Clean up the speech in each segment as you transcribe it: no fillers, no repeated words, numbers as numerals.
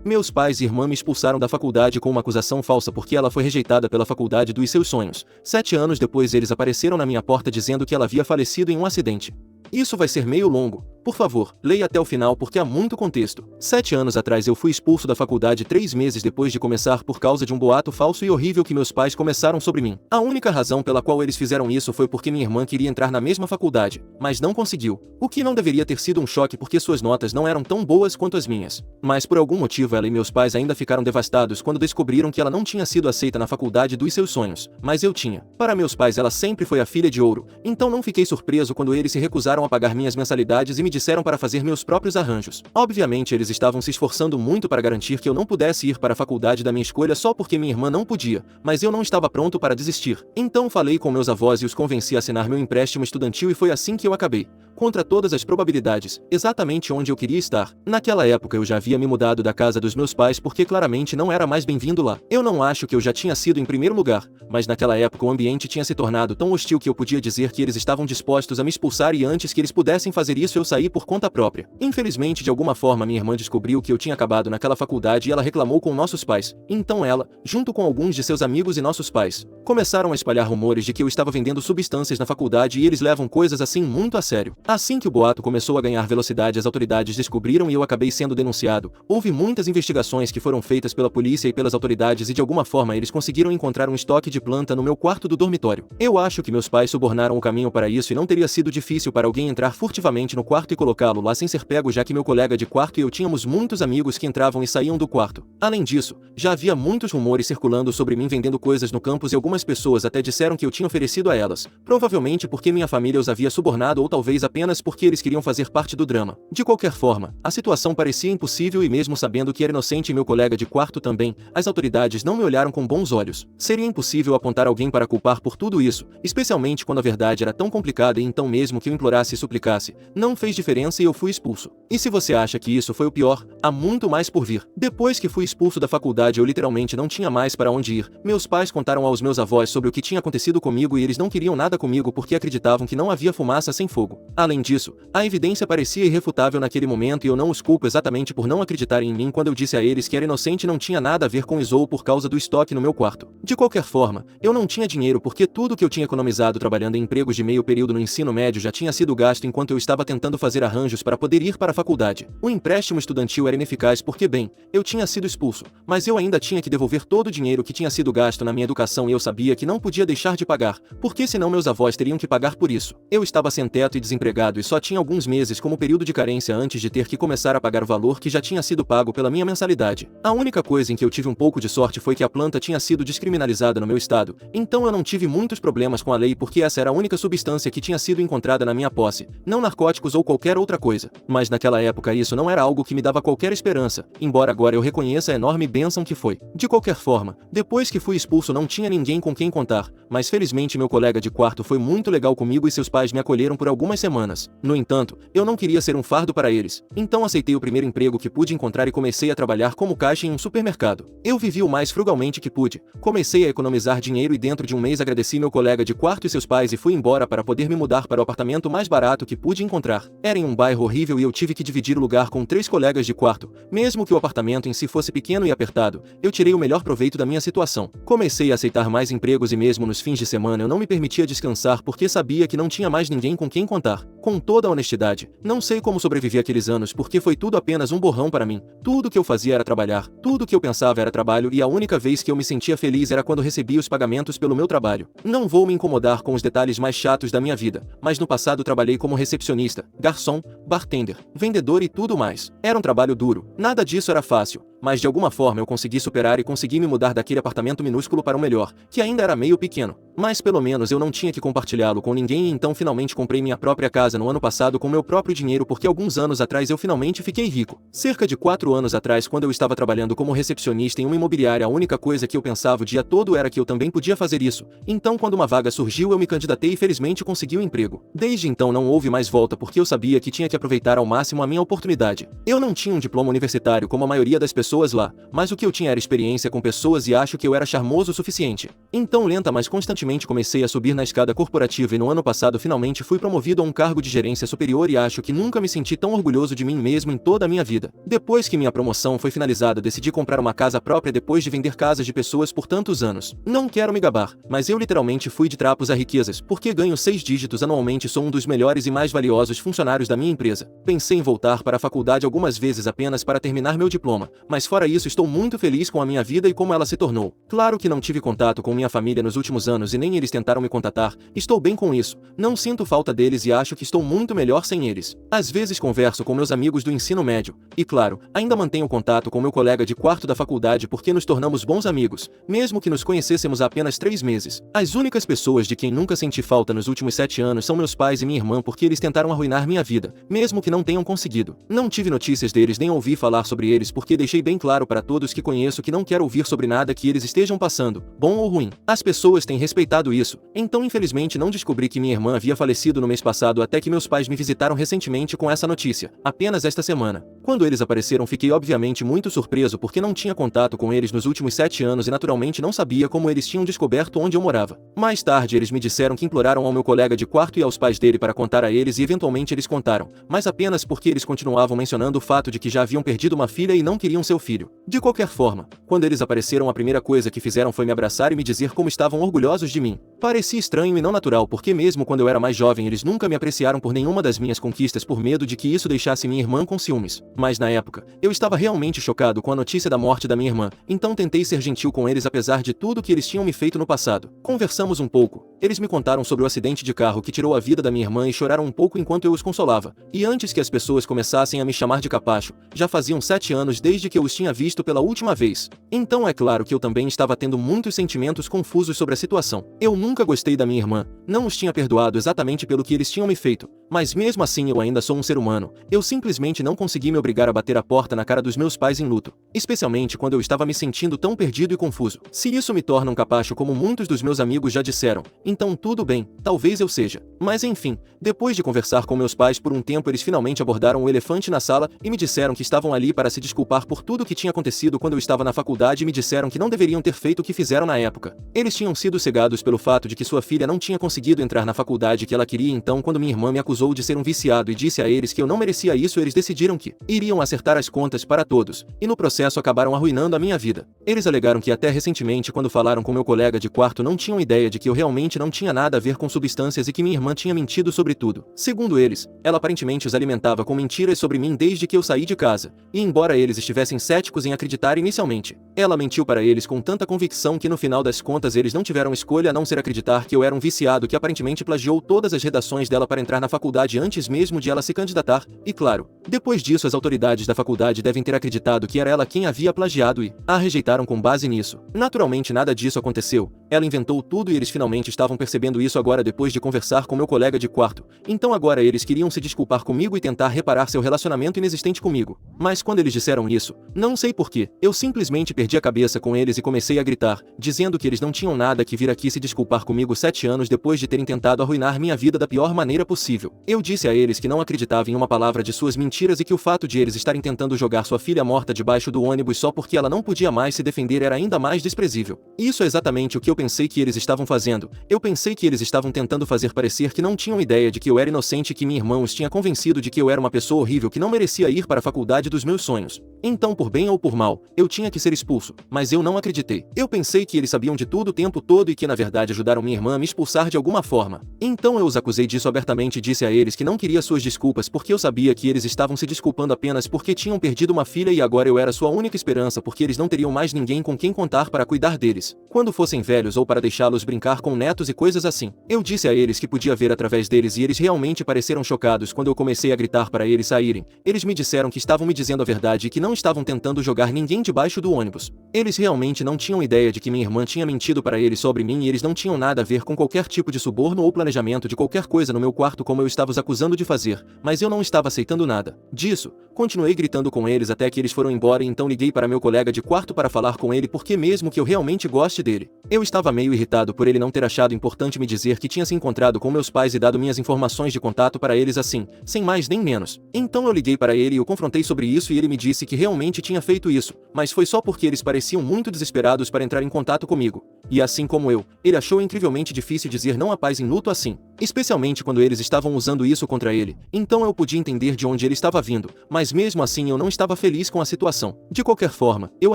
Meus pais e irmã me expulsaram da faculdade com uma acusação falsa porque ela foi rejeitada pela faculdade dos seus sonhos. 7 anos depois eles apareceram na minha porta dizendo que ela havia falecido em um acidente. Isso vai ser meio longo. Por favor, leia até o final porque há muito contexto. 7 anos atrás eu fui expulso da faculdade 3 meses depois de começar por causa de um boato falso e horrível que meus pais começaram sobre mim. A única razão pela qual eles fizeram isso foi porque minha irmã queria entrar na mesma faculdade, mas não conseguiu. O que não deveria ter sido um choque porque suas notas não eram tão boas quanto as minhas. Mas por algum motivo ela e meus pais ainda ficaram devastados quando descobriram que ela não tinha sido aceita na faculdade dos seus sonhos, mas eu tinha. Para meus pais ela sempre foi a filha de ouro, então não fiquei surpreso quando eles se recusaram a pagar minhas mensalidades e me disseram para fazer meus próprios arranjos. Obviamente eles estavam se esforçando muito para garantir que eu não pudesse ir para a faculdade da minha escolha só porque minha irmã não podia, mas eu não estava pronto para desistir. Então falei com meus avós e os convenci a assinar meu empréstimo estudantil e foi assim que eu acabei, contra todas as probabilidades, exatamente onde eu queria estar. Naquela época eu já havia me mudado da casa dos meus pais porque claramente não era mais bem-vindo lá. Eu não acho que eu já tinha sido em primeiro lugar, mas naquela época o ambiente tinha se tornado tão hostil que eu podia dizer que eles estavam dispostos a me expulsar e antes que eles pudessem fazer isso eu saí por conta própria. Infelizmente de alguma forma minha irmã descobriu que eu tinha acabado naquela faculdade e ela reclamou com nossos pais. Então ela, junto com alguns de seus amigos e nossos pais, começaram a espalhar rumores de que eu estava vendendo substâncias na faculdade e eles levam coisas assim muito a sério. Assim que o boato começou a ganhar velocidade as autoridades descobriram e eu acabei sendo denunciado. Houve muitas investigações que foram feitas pela polícia e pelas autoridades e de alguma forma eles conseguiram encontrar um estoque de planta no meu quarto do dormitório. Eu acho que meus pais subornaram o caminho para isso e não teria sido difícil para alguém entrar furtivamente no quarto e colocá-lo lá sem ser pego já que meu colega de quarto e eu tínhamos muitos amigos que entravam e saíam do quarto. Além disso, já havia muitos rumores circulando sobre mim vendendo coisas no campus e algumas pessoas até disseram que eu tinha oferecido a elas, provavelmente porque minha família os havia subornado ou talvez apenas porque eles queriam fazer parte do drama. De qualquer forma, a situação parecia impossível e mesmo sabendo que era inocente e meu colega de quarto também, as autoridades não me olharam com bons olhos. Seria impossível apontar alguém para culpar por tudo isso, especialmente quando a verdade era tão complicada e então mesmo que eu implorasse e suplicasse, não fez diferença e eu fui expulso. E se você acha que isso foi o pior, há muito mais por vir. Depois que fui expulso da faculdade eu literalmente não tinha mais para onde ir. Meus pais contaram aos meus avós sobre o que tinha acontecido comigo e eles não queriam nada comigo porque acreditavam que não havia fumaça sem fogo. Além disso, a evidência parecia irrefutável naquele momento e eu não os culpo exatamente por não acreditarem em mim quando eu disse a eles que era inocente e não tinha nada a ver com Isou por causa do estoque no meu quarto. De qualquer forma, eu não tinha dinheiro porque tudo que eu tinha economizado trabalhando em empregos de meio período no ensino médio já tinha sido gasto enquanto eu estava tentando fazer arranjos para poder ir para a faculdade. O empréstimo estudantil era ineficaz porque, bem, eu tinha sido expulso, mas eu ainda tinha que devolver todo o dinheiro que tinha sido gasto na minha educação e eu sabia que não podia deixar de pagar, porque senão meus avós teriam que pagar por isso. Eu estava sem teto e desempregado e só tinha alguns meses como período de carência antes de ter que começar a pagar o valor que já tinha sido pago pela minha mensalidade. A única coisa em que eu tive um pouco de sorte foi que a planta tinha sido descriminalizada no meu estado, então eu não tive muitos problemas com a lei porque essa era a única substância que tinha sido encontrada na minha posse, não narcóticos ou qualquer outra coisa. Mas naquela época isso não era algo que me dava qualquer esperança, embora agora eu reconheça a enorme bênção que foi. De qualquer forma, depois que fui expulso não tinha ninguém com quem contar, mas felizmente meu colega de quarto foi muito legal comigo e seus pais me acolheram por algumas semanas. No entanto, eu não queria ser um fardo para eles, então aceitei o primeiro emprego que pude encontrar e comecei a trabalhar como caixa em um supermercado. Eu vivi o mais frugalmente que pude, comecei a economizar dinheiro e dentro de um mês agradeci meu colega de quarto e seus pais e fui embora para poder me mudar para o apartamento mais barato que pude encontrar. Era em um bairro horrível e eu tive que dividir o lugar com 3 colegas de quarto. Mesmo que o apartamento em si fosse pequeno e apertado, eu tirei o melhor proveito da minha situação. Comecei a aceitar mais empregos e mesmo nos fins de semana eu não me permitia descansar porque sabia que não tinha mais ninguém com quem contar. Com toda a honestidade, não sei como sobrevivi aqueles anos porque foi tudo apenas um borrão para mim. Tudo que eu fazia era trabalhar, tudo que eu pensava era trabalho e a única vez que eu me sentia feliz era quando recebia os pagamentos pelo meu trabalho. Não vou me incomodar com os detalhes mais chatos da minha vida, mas no passado trabalhei como recepcionista, garçom, bartender, vendedor e tudo mais. Era um trabalho duro, nada disso era fácil, mas de alguma forma eu consegui superar e consegui me mudar daquele apartamento minúsculo para o melhor, que ainda era meio pequeno. Mas pelo menos eu não tinha que compartilhá-lo com ninguém e então finalmente comprei minha própria casa no ano passado com meu próprio dinheiro porque alguns anos atrás eu finalmente fiquei rico. Cerca de 4 anos atrás, quando eu estava trabalhando como recepcionista em uma imobiliária, a única coisa que eu pensava o dia todo era que eu também podia fazer isso. Então quando uma vaga surgiu eu me candidatei e felizmente consegui o emprego. Desde então não houve mais volta porque eu sabia que tinha que aproveitar ao máximo a minha oportunidade. Eu não tinha um diploma universitário como a maioria das pessoas pessoas lá, mas o que eu tinha era experiência com pessoas e acho que eu era charmoso o suficiente. Então lenta mas constantemente comecei a subir na escada corporativa e no ano passado finalmente fui promovido a um cargo de gerência superior e acho que nunca me senti tão orgulhoso de mim mesmo em toda a minha vida. Depois que minha promoção foi finalizada, decidi comprar uma casa própria depois de vender casas de pessoas por tantos anos. Não quero me gabar, mas eu literalmente fui de trapos a riquezas, porque ganho 6 dígitos anualmente e sou um dos melhores e mais valiosos funcionários da minha empresa. Pensei em voltar para a faculdade algumas vezes apenas para terminar meu diploma, mas fora isso estou muito feliz com a minha vida e como ela se tornou. Claro que não tive contato com minha família nos últimos anos e nem eles tentaram me contatar, estou bem com isso, não sinto falta deles e acho que estou muito melhor sem eles. Às vezes converso com meus amigos do ensino médio, e claro, ainda mantenho contato com meu colega de quarto da faculdade porque nos tornamos bons amigos, mesmo que nos conhecêssemos há apenas 3 meses. As únicas pessoas de quem nunca senti falta nos últimos 7 anos são meus pais e minha irmã porque eles tentaram arruinar minha vida, mesmo que não tenham conseguido. Não tive notícias deles nem ouvi falar sobre eles porque deixei bem claro para todos que conheço que não quero ouvir sobre nada que eles estejam passando, bom ou ruim. As pessoas têm respeitado isso, então infelizmente não descobri que minha irmã havia falecido no mês passado até que meus pais me visitaram recentemente com essa notícia, apenas esta semana. Quando eles apareceram fiquei obviamente muito surpreso porque não tinha contato com eles nos últimos 7 anos e naturalmente não sabia como eles tinham descoberto onde eu morava. Mais tarde eles me disseram que imploraram ao meu colega de quarto e aos pais dele para contar a eles e eventualmente eles contaram, mas apenas porque eles continuavam mencionando o fato de que já haviam perdido uma filha e não queriam seu filho. De qualquer forma, quando eles apareceram a primeira coisa que fizeram foi me abraçar e me dizer como estavam orgulhosos de mim. Parecia estranho e não natural porque mesmo quando eu era mais jovem eles nunca me apreciaram por nenhuma das minhas conquistas por medo de que isso deixasse minha irmã com ciúmes. Mas na época, eu estava realmente chocado com a notícia da morte da minha irmã, então tentei ser gentil com eles apesar de tudo que eles tinham me feito no passado. Conversamos um pouco, eles me contaram sobre o acidente de carro que tirou a vida da minha irmã e choraram um pouco enquanto eu os consolava. E antes que as pessoas começassem a me chamar de capacho, já faziam 7 anos desde que eu os tinha visto pela última vez. Então é claro que eu também estava tendo muitos sentimentos confusos sobre a situação. Eu nunca gostei da minha irmã, não os tinha perdoado exatamente pelo que eles tinham me feito, mas mesmo assim eu ainda sou um ser humano, eu simplesmente não consegui me obrigar a bater a porta na cara dos meus pais em luto, especialmente quando eu estava me sentindo tão perdido e confuso. Se isso me torna um capacho como muitos dos meus amigos já disseram, então tudo bem, talvez eu seja. Mas enfim, depois de conversar com meus pais por um tempo eles finalmente abordaram o elefante na sala e me disseram que estavam ali para se desculpar por tudo o que tinha acontecido quando eu estava na faculdade e me disseram que não deveriam ter feito o que fizeram na época. Eles tinham sido cegados pelo fato de que sua filha não tinha conseguido entrar na faculdade que ela queria, então quando minha irmã me acusou de ser um viciado e disse a eles que eu não merecia isso, eles decidiram que iriam acertar as contas para todos, e no processo acabaram arruinando a minha vida. Eles alegaram que até recentemente quando falaram com meu colega de quarto não tinham ideia de que eu realmente não tinha nada a ver com substâncias e que minha irmã tinha mentido sobre tudo. Segundo eles, ela aparentemente os alimentava com mentiras sobre mim desde que eu saí de casa, e embora eles estivessem céticos em acreditar inicialmente, ela mentiu para eles com tanta convicção que no final das contas eles não tiveram escolha a não ser acreditar que eu era um viciado que aparentemente plagiou todas as redações dela para entrar na faculdade antes mesmo de ela se candidatar, e claro, depois disso as autoridades da faculdade devem ter acreditado que era ela quem havia plagiado e a rejeitaram com base nisso. Naturalmente nada disso aconteceu, ela inventou tudo e eles finalmente estavam percebendo isso agora depois de conversar com meu colega de quarto, então agora eles queriam se desculpar comigo e tentar reparar seu relacionamento inexistente comigo. Mas quando eles disseram isso, não sei porquê, eu simplesmente perdi a cabeça com eles e comecei a gritar, dizendo que eles não tinham nada que vir aqui se desculpar comigo 7 anos depois de terem tentado arruinar minha vida da pior maneira possível. Eu disse a eles que não acreditava em uma palavra de suas mentiras e que o fato de eles estarem tentando jogar sua filha morta debaixo do ônibus só porque ela não podia mais se defender era ainda mais desprezível. Isso é exatamente o que eu pensei que eles estavam fazendo. Eu pensei que eles estavam tentando fazer parecer que não tinham ideia de que eu era inocente e que minha irmã os tinha convencido de que eu era uma pessoa horrível que não merecia ir para a faculdade dos meus sonhos. Então, por bem ou por mal, eu tinha que ser expulso, mas eu não acreditei. Eu pensei que eles sabiam de tudo o tempo todo e que na verdade ajudaram minha irmã a me expulsar de alguma forma. Então eu os acusei disso abertamente e disse a eles que não queria suas desculpas porque eu sabia que eles estavam se desculpando apenas porque tinham perdido uma filha e agora eu era sua única esperança porque eles não teriam mais ninguém com quem contar para cuidar deles, quando fossem velhos ou para deixá-los brincar com netos e coisas assim. Eu disse a eles que podia ver através deles e eles realmente pareceram chocados quando eu comecei a gritar para eles saírem. Eles me disseram que estavam me dizendo a verdade e que não estavam tentando jogar ninguém debaixo do ônibus. tempos. Eles realmente não tinham ideia de que minha irmã tinha mentido para eles sobre mim e eles não tinham nada a ver com qualquer tipo de suborno ou planejamento de qualquer coisa no meu quarto como eu estava os acusando de fazer, mas eu não estava aceitando nada disso. Continuei gritando com eles até que eles foram embora e então liguei para meu colega de quarto para falar com ele porque mesmo que eu realmente goste dele, eu estava meio irritado por ele não ter achado importante me dizer que tinha se encontrado com meus pais e dado minhas informações de contato para eles assim, sem mais nem menos. Então eu liguei para ele e o confrontei sobre isso e ele me disse que realmente tinha feito isso, mas foi só porque eles pareciam muito desesperados para entrar em contato comigo. E assim como eu, ele achou incrivelmente difícil dizer não a pais em luto assim, especialmente quando eles estavam usando isso contra ele. Então eu podia entender de onde ele estava vindo, mas mesmo assim eu não estava feliz com a situação. De qualquer forma, eu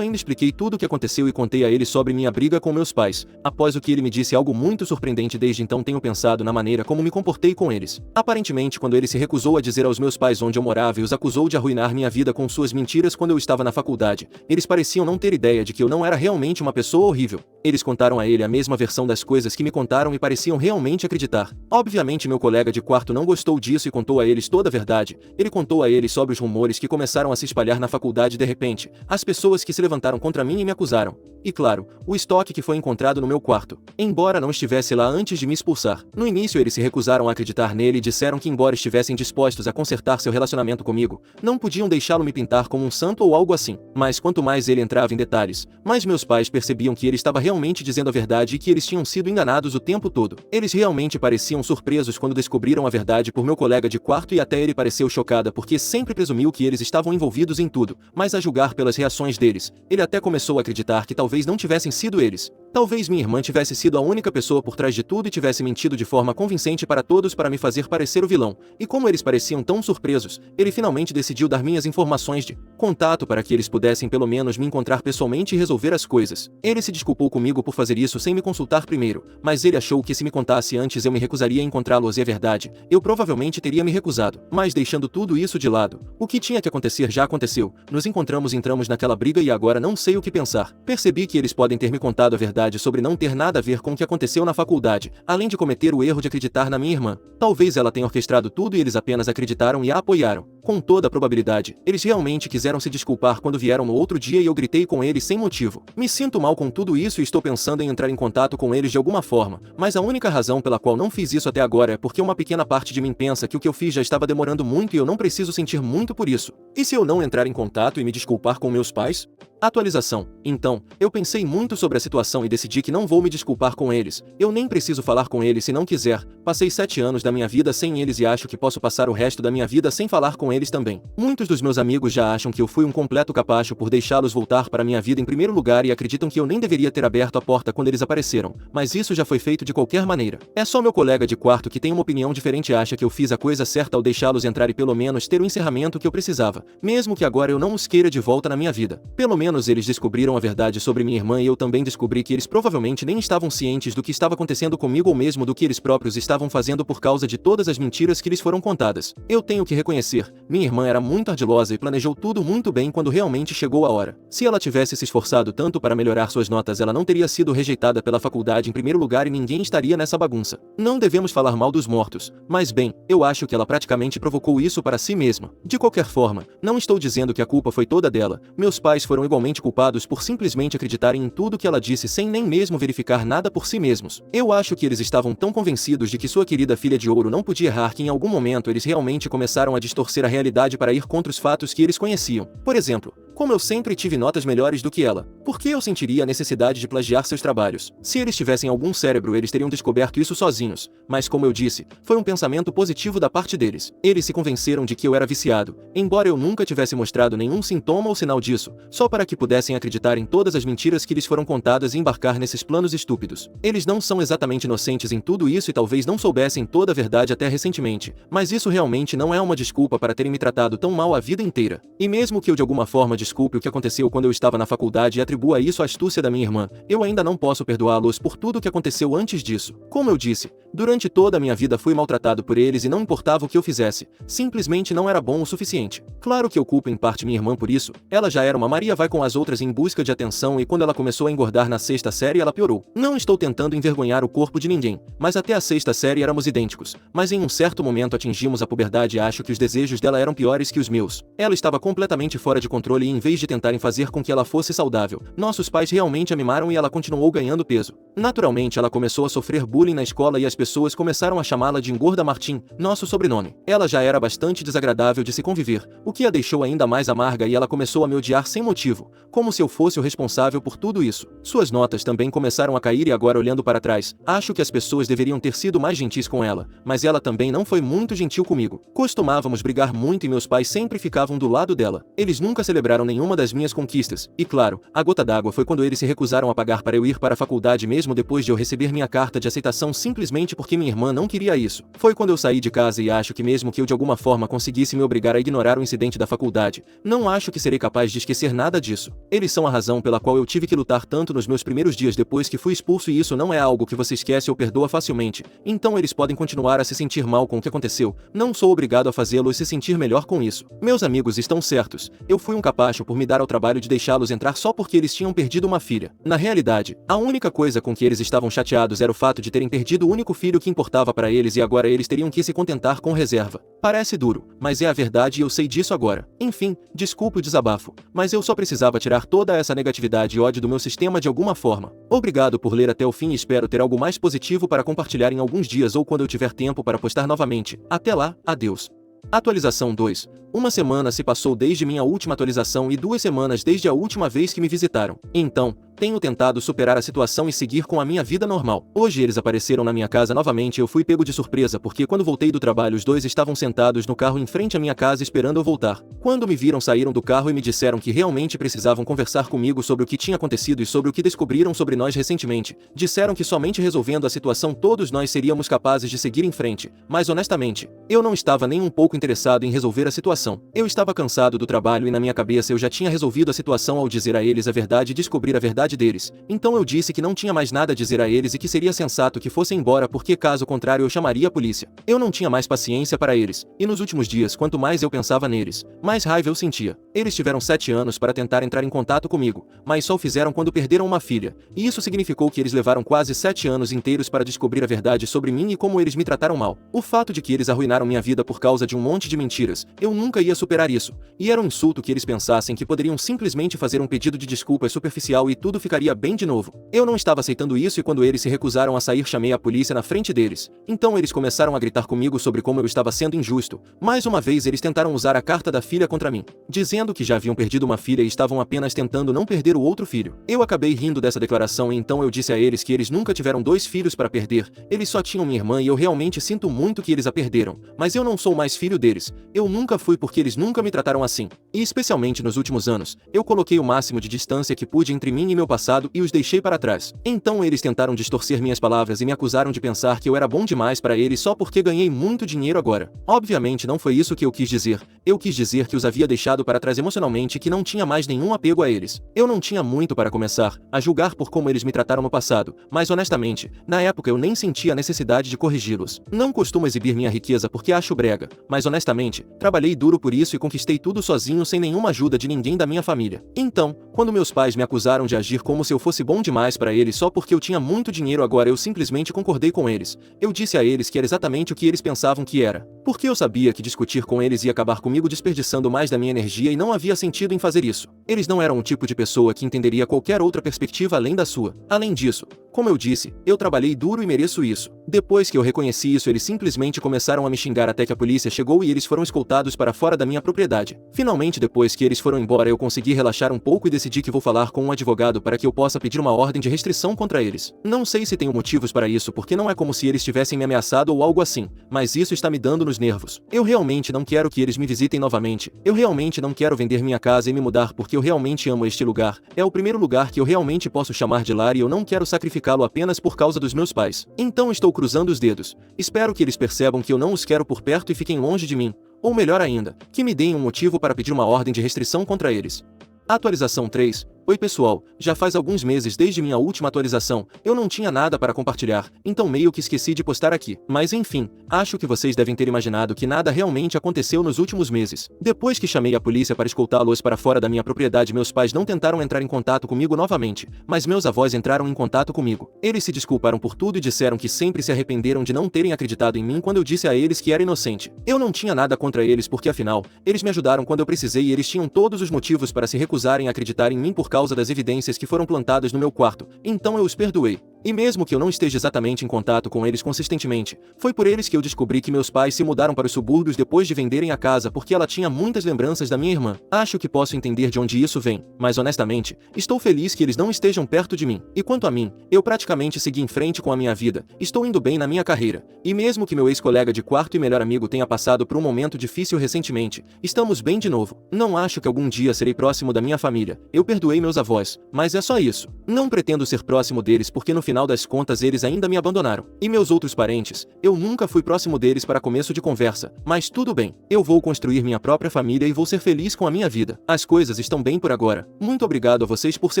ainda expliquei tudo o que aconteceu e contei a ele sobre minha briga com meus pais. Após o que ele me disse algo muito surpreendente, desde então tenho pensado na maneira como me comportei com eles. Aparentemente, quando ele se recusou a dizer aos meus pais onde eu morava e os acusou de arruinar minha vida com suas mentiras quando eu estava na faculdade, eles pareciam não ter ideia de que eu não era realmente uma pessoa horrível. Eles contaram a ele a mesma versão das coisas que me contaram e pareciam realmente acreditar. Obviamente meu colega de quarto não gostou disso e contou a eles toda a verdade. Ele contou a eles sobre os rumores que começaram a se espalhar na faculdade de repente, as pessoas que se levantaram contra mim e me acusaram. E claro, o estoque que foi encontrado no meu quarto, embora não estivesse lá antes de me expulsar. No início eles se recusaram a acreditar nele e disseram que embora estivessem dispostos a consertar seu relacionamento comigo, não podiam deixá-lo me pintar como um santo ou algo assim. Mas quanto mais ele entrava em detalhes, mais meus pais percebiam que ele estava realmente dizendo a verdade e que eles tinham sido enganados o tempo todo. Eles realmente pareciam surpresos quando descobriram a verdade por meu colega de quarto e até ele pareceu chocada porque sempre presumiu que eles estavam envolvidos em tudo, mas a julgar pelas reações deles, ele até começou a acreditar que talvez não tivessem sido eles. Talvez minha irmã tivesse sido a única pessoa por trás de tudo e tivesse mentido de forma convincente para todos para me fazer parecer o vilão. E como eles pareciam tão surpresos, ele finalmente decidiu dar minhas informações de contato para que eles pudessem pelo menos me encontrar pessoalmente e resolver as coisas. Ele se desculpou comigo por fazer isso sem me consultar primeiro, mas ele achou que se me contasse antes eu me recusaria a encontrá-los e é verdade, eu provavelmente teria me recusado. Mas deixando tudo isso de lado, o que tinha que acontecer já aconteceu. Nos entramos naquela briga e agora não sei o que pensar. Percebi que eles podem ter me contado a verdade sobre não ter nada a ver com o que aconteceu na faculdade, além de cometer o erro de acreditar na minha irmã. Talvez ela tenha orquestrado tudo e eles apenas acreditaram e a apoiaram. Com toda a probabilidade, eles realmente quiseram se desculpar quando vieram no outro dia e eu gritei com eles sem motivo. Me sinto mal com tudo isso e estou pensando em entrar em contato com eles de alguma forma, mas a única razão pela qual não fiz isso até agora é porque uma pequena parte de mim pensa que o que eu fiz já estava demorando muito e eu não preciso sentir muito por isso. E se eu não entrar em contato e me desculpar com meus pais? Atualização. Então, eu pensei muito sobre a situação e decidi que não vou me desculpar com eles. Eu nem preciso falar com eles se não quiser. Passei 7 anos da minha vida sem eles e acho que posso passar o resto da minha vida sem falar com eles também. Muitos dos meus amigos já acham que eu fui um completo capacho por deixá-los voltar para minha vida em primeiro lugar e acreditam que eu nem deveria ter aberto a porta quando eles apareceram. Mas isso já foi feito de qualquer maneira. É só meu colega de quarto que tem uma opinião diferente e acha que eu fiz a coisa certa ao deixá-los entrar e pelo menos ter o encerramento que eu precisava, mesmo que agora eu não os queira de volta na minha vida. Pelo menos eles descobriram a verdade sobre minha irmã e eu também descobri que eles provavelmente nem estavam cientes do que estava acontecendo comigo ou mesmo do que eles próprios estavam fazendo por causa de todas as mentiras que lhes foram contadas. Eu tenho que reconhecer, minha irmã era muito ardilosa e planejou tudo muito bem quando realmente chegou a hora. Se ela tivesse se esforçado tanto para melhorar suas notas, ela não teria sido rejeitada pela faculdade em primeiro lugar e ninguém estaria nessa bagunça. Não devemos falar mal dos mortos, mas bem, eu acho que ela praticamente provocou isso para si mesma. De qualquer forma, não estou dizendo que a culpa foi toda dela. Meus pais foram igualmente culpados por simplesmente acreditarem em tudo que ela disse sem nem mesmo verificar nada por si mesmos. Eu acho que eles estavam tão convencidos de que sua querida filha de ouro não podia errar que em algum momento eles realmente começaram a distorcer a realidade para ir contra os fatos que eles conheciam. Por exemplo, como eu sempre tive notas melhores do que ela, por que eu sentiria a necessidade de plagiar seus trabalhos? Se eles tivessem algum cérebro, eles teriam descoberto isso sozinhos. Mas como eu disse, foi um pensamento positivo da parte deles. Eles se convenceram de que eu era viciado, embora eu nunca tivesse mostrado nenhum sintoma ou sinal disso, só para que pudessem acreditar em todas as mentiras que lhes foram contadas e embarcar nesses planos estúpidos. Eles não são exatamente inocentes em tudo isso e talvez não soubessem toda a verdade até recentemente, mas isso realmente não é uma desculpa para terem me tratado tão mal a vida inteira. E mesmo que eu de alguma forma desculpe o que aconteceu quando eu estava na faculdade e atribua isso à astúcia da minha irmã, eu ainda não posso perdoá-los por tudo o que aconteceu antes disso. Como eu disse, durante toda a minha vida fui maltratado por eles e não importava o que eu fizesse, simplesmente não era bom o suficiente. Claro que eu culpo em parte minha irmã por isso, ela já era uma Maria vai com as outras em busca de atenção e quando ela começou a engordar na 6ª série ela piorou. Não estou tentando envergonhar o corpo de ninguém, mas até a 6ª série éramos idênticos, mas em um certo momento atingimos a puberdade e acho que os desejos dela eram piores que os meus. Ela estava completamente fora de controle e em vez de tentarem fazer com que ela fosse saudável. Nossos pais realmente a mimaram e ela continuou ganhando peso. Naturalmente, ela começou a sofrer bullying na escola e as pessoas começaram a chamá-la de Engorda Martim, nosso sobrenome. Ela já era bastante desagradável de se conviver, o que a deixou ainda mais amarga, e ela começou a me odiar sem motivo, como se eu fosse o responsável por tudo isso. Suas notas também começaram a cair e agora, olhando para trás, acho que as pessoas deveriam ter sido mais gentis com ela, mas ela também não foi muito gentil comigo. Costumávamos brigar muito e meus pais sempre ficavam do lado dela. Eles nunca celebraram nenhuma das minhas conquistas, e claro, a gota d'água foi quando eles se recusaram a pagar para eu ir para a faculdade mesmo depois de eu receber minha carta de aceitação simplesmente porque minha irmã não queria isso. Foi quando eu saí de casa e acho que mesmo que eu de alguma forma conseguisse me obrigar a ignorar o incidente da faculdade, não acho que serei capaz de esquecer nada disso. Eles são a razão pela qual eu tive que lutar tanto nos meus primeiros dias depois que fui expulso, e isso não é algo que você esquece ou perdoa facilmente, então eles podem continuar a se sentir mal com o que aconteceu, não sou obrigado a fazê-los se sentir melhor com isso. Meus amigos estão certos, eu fui um capacho por me dar ao trabalho de deixá-los entrar só porque eles tinham perdido uma filha. Na realidade, a única coisa com que eles estavam chateados era o fato de terem perdido o único filho que importava para eles, e agora eles teriam que se contentar com reserva. Parece duro, mas é a verdade e eu sei disso agora. Enfim, desculpe o desabafo, mas eu só precisava tirar toda essa negatividade e ódio do meu sistema de alguma forma. Obrigado por ler até o fim e espero ter algo mais positivo para compartilhar em alguns dias ou quando eu tiver tempo para postar novamente. Até lá, adeus. Atualização 2. Uma semana se passou desde minha última atualização e 2 semanas desde a última vez que me visitaram. Então, tenho tentado superar a situação e seguir com a minha vida normal. Hoje eles apareceram na minha casa novamente e eu fui pego de surpresa porque quando voltei do trabalho os dois estavam sentados no carro em frente à minha casa esperando eu voltar. Quando me viram, saíram do carro e me disseram que realmente precisavam conversar comigo sobre o que tinha acontecido e sobre o que descobriram sobre nós recentemente. Disseram que somente resolvendo a situação todos nós seríamos capazes de seguir em frente, mas honestamente, eu não estava nem um pouco interessado em resolver a situação. Eu estava cansado do trabalho e na minha cabeça eu já tinha resolvido a situação ao dizer a eles a verdade e descobrir a verdade deles. Então eu disse que não tinha mais nada a dizer a eles e que seria sensato que fossem embora porque caso contrário eu chamaria a polícia. Eu não tinha mais paciência para eles, e nos últimos dias quanto mais eu pensava neles, mais raiva eu sentia. Eles tiveram 7 anos para tentar entrar em contato comigo, mas só o fizeram quando perderam uma filha, e isso significou que eles levaram quase 7 anos inteiros para descobrir a verdade sobre mim e como eles me trataram mal. O fato de que eles arruinaram minha vida por causa de um monte de mentiras, eu nunca ia superar isso, e era um insulto que eles pensassem que poderiam simplesmente fazer um pedido de desculpas superficial e tudo ficaria bem de novo. Eu não estava aceitando isso e quando eles se recusaram a sair chamei a polícia na frente deles. Então eles começaram a gritar comigo sobre como eu estava sendo injusto. Mais uma vez eles tentaram usar a carta da filha contra mim, dizendo que já haviam perdido uma filha e estavam apenas tentando não perder o outro filho. Eu acabei rindo dessa declaração e então eu disse a eles que eles nunca tiveram 2 filhos para perder, eles só tinham minha irmã e eu realmente sinto muito que eles a perderam, mas eu não sou mais filho deles. Eu nunca fui porque eles nunca me trataram assim. E especialmente nos últimos anos, eu coloquei o máximo de distância que pude entre mim e meu passado e os deixei para trás. Então eles tentaram distorcer minhas palavras e me acusaram de pensar que eu era bom demais para eles só porque ganhei muito dinheiro agora. Obviamente não foi isso que eu quis dizer. Eu quis dizer que os havia deixado para trás emocionalmente e que não tinha mais nenhum apego a eles. Eu não tinha muito para começar a julgar por como eles me trataram no passado, mas honestamente, na época eu nem sentia a necessidade de corrigi-los. Não costumo exibir minha riqueza porque acho brega, mas honestamente, trabalhei duro por isso e conquistei tudo sozinho sem nenhuma ajuda de ninguém da minha família. Então, quando meus pais me acusaram de agir como se eu fosse bom demais para eles só porque eu tinha muito dinheiro agora, eu simplesmente concordei com eles. Eu disse a eles que era exatamente o que eles pensavam que era, porque eu sabia que discutir com eles ia acabar comigo desperdiçando mais da minha energia e não havia sentido em fazer isso. Eles não eram o tipo de pessoa que entenderia qualquer outra perspectiva além da sua. Além disso, como eu disse, eu trabalhei duro e mereço isso. Depois que eu reconheci isso, eles simplesmente começaram a me xingar até que a polícia chegou e eles foram escoltados para fora da minha propriedade. Finalmente, depois que eles foram embora, eu consegui relaxar um pouco e decidi que vou falar com um advogado para que eu possa pedir uma ordem de restrição contra eles. Não sei se tenho motivos para isso porque não é como se eles tivessem me ameaçado ou algo assim, mas isso está me dando nos nervos. Eu realmente não quero que eles me visitem novamente. Eu realmente não quero vender minha casa e me mudar porque eu realmente amo este lugar. É o primeiro lugar que eu realmente posso chamar de lar e eu não quero sacrificá-lo apenas por causa dos meus pais. Então estou cruzando os dedos. Espero que eles percebam que eu não os quero por perto e fiquem longe de mim. Ou melhor ainda, que me deem um motivo para pedir uma ordem de restrição contra eles. Atualização 3. Oi pessoal, já faz alguns meses desde minha última atualização, eu não tinha nada para compartilhar, então meio que esqueci de postar aqui. Mas enfim, acho que vocês devem ter imaginado que nada realmente aconteceu nos últimos meses. Depois que chamei a polícia para escoltá-los para fora da minha propriedade, meus pais não tentaram entrar em contato comigo novamente, mas meus avós entraram em contato comigo. Eles se desculparam por tudo e disseram que sempre se arrependeram de não terem acreditado em mim quando eu disse a eles que era inocente. Eu não tinha nada contra eles porque afinal, eles me ajudaram quando eu precisei e eles tinham todos os motivos para se recusarem a acreditar em mim por causa das evidências que foram plantadas no meu quarto, então eu os perdoei. E mesmo que eu não esteja exatamente em contato com eles consistentemente, foi por eles que eu descobri que meus pais se mudaram para os subúrbios depois de venderem a casa porque ela tinha muitas lembranças da minha irmã. Acho que posso entender de onde isso vem, mas honestamente, estou feliz que eles não estejam perto de mim. E quanto a mim, eu praticamente segui em frente com a minha vida, estou indo bem na minha carreira. E mesmo que meu ex-colega de quarto e melhor amigo tenha passado por um momento difícil recentemente, estamos bem de novo. Não acho que algum dia serei próximo da minha família. Eu perdoei meus avós, mas é só isso. Não pretendo ser próximo deles porque no final das contas eles ainda me abandonaram. E meus outros parentes, eu nunca fui próximo deles para começo de conversa, mas tudo bem. Eu vou construir minha própria família e vou ser feliz com a minha vida. As coisas estão bem por agora. Muito obrigado a vocês por se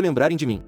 lembrarem de mim.